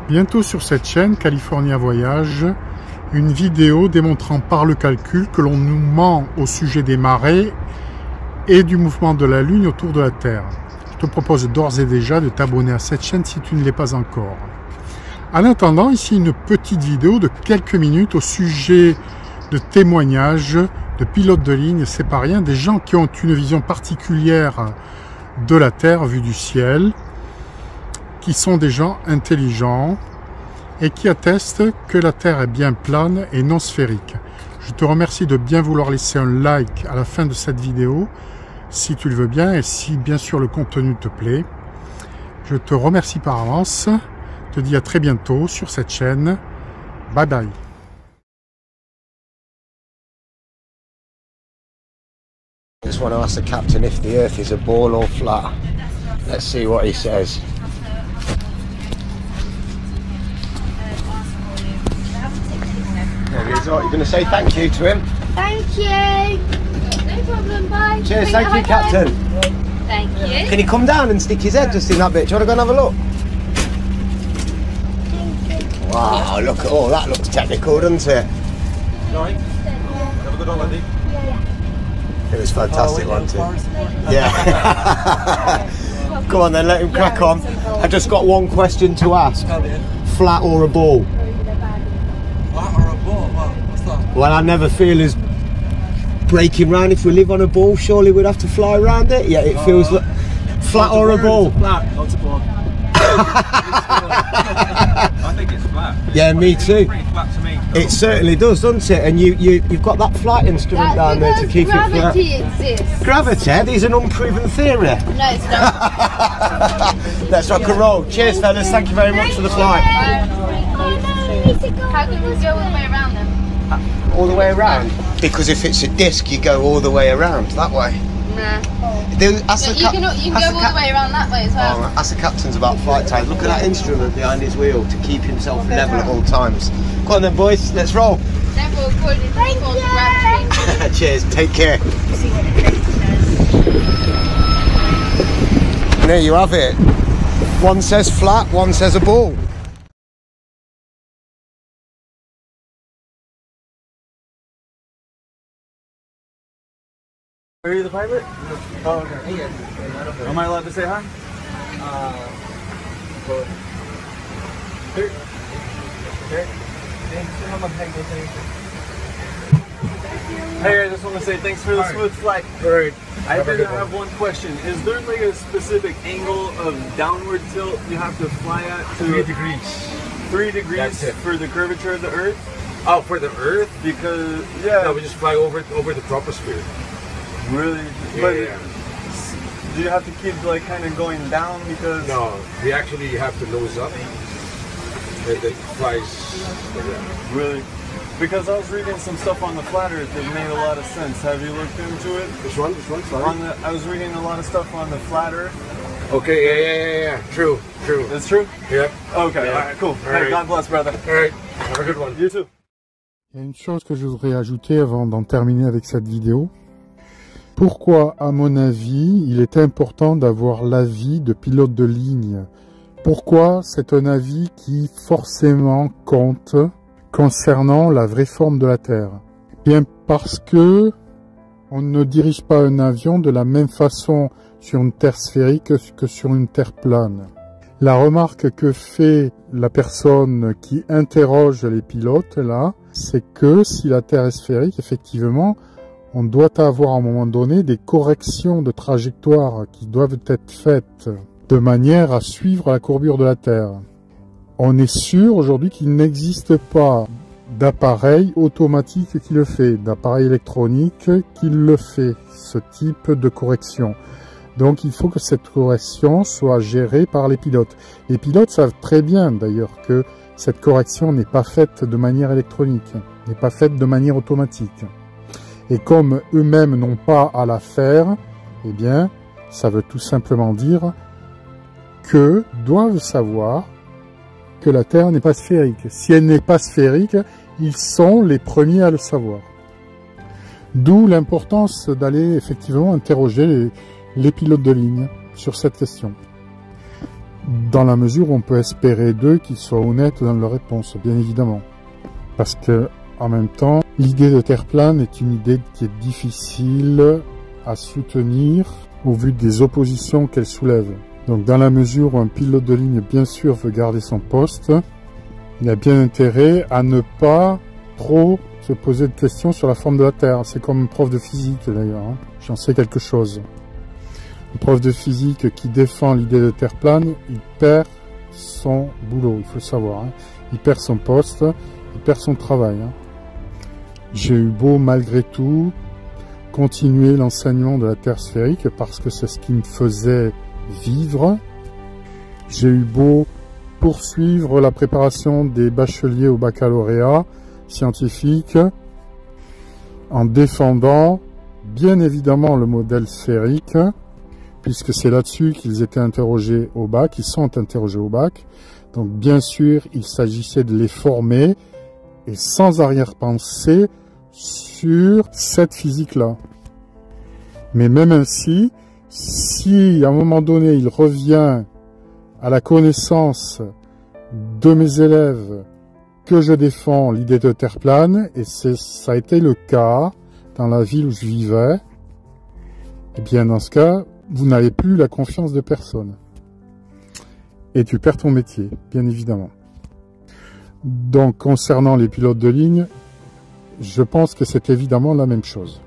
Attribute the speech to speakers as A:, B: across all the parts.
A: Bientôt sur cette chaîne California Voyage, une vidéo démontrant par le calcul que l'on nous ment au sujet des marées et du mouvement de la Lune autour de la Terre. Je te propose d'ores et déjà de t'abonner à cette chaîne si tu ne l'es pas encore. En attendant, ici une petite vidéo de quelques minutes au sujet de témoignages de pilotes de ligne, c'est pas rien, des gens qui ont une vision particulière de la Terre vue du ciel, qui sont des gens intelligents et qui attestent que la Terre est bien plane et non sphérique. Je te remercie de bien vouloir laisser un like à la fin de cette vidéo, si tu le veux bien, et si bien sûr le contenu te plaît. Je te remercie par avance, je te dis à très bientôt sur cette chaîne. Bye bye.
B: I just want to ask the captain if the Earth is a ball or flat. Let's see what he says. There he is. Right, you're going to say thank you to him?
C: Thank you. No problem, bye.
B: Cheers, thank you, Captain.
C: Thank you.
B: Can he come down and stick his head just in that bit? Do you want to go and have a look? Wow, look at all that. Looks technical, doesn't it?
D: Right. Have a good holiday.
B: It was fantastic, wasn't it? Yeah. Come on then, let him crack on. I just got one question to ask. Flat or a ball?
D: Flat or a ball? What's that?
B: Well, I never feel as breaking round. If we live on a ball, surely we'd have to fly around it. Yeah, it feels like flat or a ball.
D: Flat, not a ball. I think it's flat.
B: Yeah, me too.
D: Pretty flat to me.
B: It certainly does, doesn't it? And you've got that flight instrument down there to keep it flat.
C: Gravity exists.
B: Gravity? There's an unproven theory.
C: No, it's not.
B: Let's rock and roll. Cheers, fellas. Thank you very much for the flight.
C: How can we go all the way around them?
B: All the way around? Because if it's a disc, you go all the way around that way.
C: Nah.
B: You
C: You can go all the way around that way as well.
B: Ask the captain's about flight time. Look at that instrument behind his wheel to keep himself level at all times. Come on then, boys. Let's roll.
C: Never according to gravity.
B: Cheers. Take care. And there you have it. One says flat, one says a ball.
D: Are you the pilot? Oh, okay. Am I allowed to say hi? Hey, I just want to say thanks for the smooth flight.
B: Alright.
D: I did have one question. Is there like a specific angle of downward tilt you have to fly at to
E: 3 degrees.
D: 3 degrees
E: That's it.
D: for the curvature of the Earth?
E: Oh, for the Earth?
D: Because
E: No, we just fly over the troposphere.
D: really,
E: Yeah.
D: do you have to keep like kind of going down because?
E: No, we actually have to nose up. It flies like that.
D: Really? Because I was reading some stuff on the flat Earth that made a lot of sense. Have you looked into it?
E: Which one? Sorry.
D: I was reading a lot of stuff on the flat Earth.
E: Okay, yeah. True.
D: It's true?
E: Yep.
D: Okay,
E: Yeah.
D: alright, cool.
E: All
D: Hey,
E: right.
D: God bless, brother.
E: Alright, have a good one.
D: You too.
A: Il y a une chose que je voudrais ajouter avant d'en terminer avec cette vidéo. Pourquoi, à mon avis, il est important d'avoir l'avis de pilotes de ligne? Pourquoi c'est un avis qui forcément compte concernant la vraie forme de la Terre? Bien parce que on ne dirige pas un avion de la même façon sur une Terre sphérique que sur une Terre plane. La remarque que fait la personne qui interroge les pilotes là, c'est que si la Terre est sphérique, effectivement, on doit avoir à un moment donné des corrections de trajectoire qui doivent être faites de manière à suivre la courbure de la Terre. On est sûr aujourd'hui qu'il n'existe pas d'appareil automatique qui le fait, d'appareil électronique qui le fait, ce type de correction. Donc il faut que cette correction soit gérée par les pilotes. Les pilotes savent très bien d'ailleurs que cette correction n'est pas faite de manière électronique, n'est pas faite de manière automatique. Et comme eux-mêmes n'ont pas à la faire, eh bien, ça veut tout simplement dire que doivent savoir que la Terre n'est pas sphérique. Si elle n'est pas sphérique, ils sont les premiers à le savoir. D'où l'importance d'aller effectivement interroger les pilotes de ligne sur cette question. dans la mesure où on peut espérer d'eux qu'ils soient honnêtes dans leurs réponses, bien évidemment. Parce que, en même temps, l'idée de terre plane est une idée qui est difficile à soutenir au vu des oppositions qu'elle soulève. Donc, dans la mesure où un pilote de ligne, bien sûr, veut garder son poste, il a bien intérêt à ne pas trop se poser de questions sur la forme de la Terre. C'est comme un prof de physique, d'ailleurs. Hein. J'en sais quelque chose. Un prof de physique qui défend l'idée de terre plane, il perd son boulot, il faut le savoir. Hein. Il perd son poste, il perd son travail. Hein. J'ai eu beau, malgré tout, continuer l'enseignement de la Terre sphérique parce que c'est ce qui me faisait vivre. J'ai eu beau poursuivre la préparation des bacheliers au baccalauréat scientifique en défendant bien évidemment le modèle sphérique, puisque c'est là-dessus qu'ils étaient interrogés au bac, ils sont interrogés au bac. Donc bien sûr, il s'agissait de les former et sans arrière-pensée sur cette physique-là. Mais même ainsi, si à un moment donné il revient à la connaissance de mes élèves que je défends l'idée de terre plane, et ça a été le cas dans la ville où je vivais, et bien dans ce cas, vous n'avez plus la confiance de personne. Et tu perds ton métier, bien évidemment. Donc concernant les pilotes de ligne, je pense que c'est évidemment la même chose.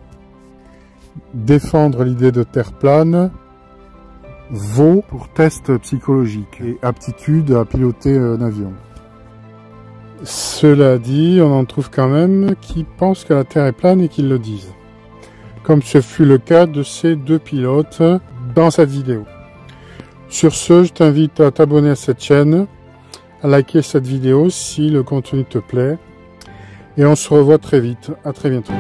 A: Défendre l'idée de terre plane vaut pour test psychologique et aptitude à piloter un avion. Cela dit, on en trouve quand même qui pensent que la Terre est plane et qui le disent. Comme ce fut le cas de ces deux pilotes dans cette vidéo. Sur ce, je t'invite à t'abonner à cette chaîne, à liker cette vidéo si le contenu te plaît. Et on se revoit très vite. À très bientôt.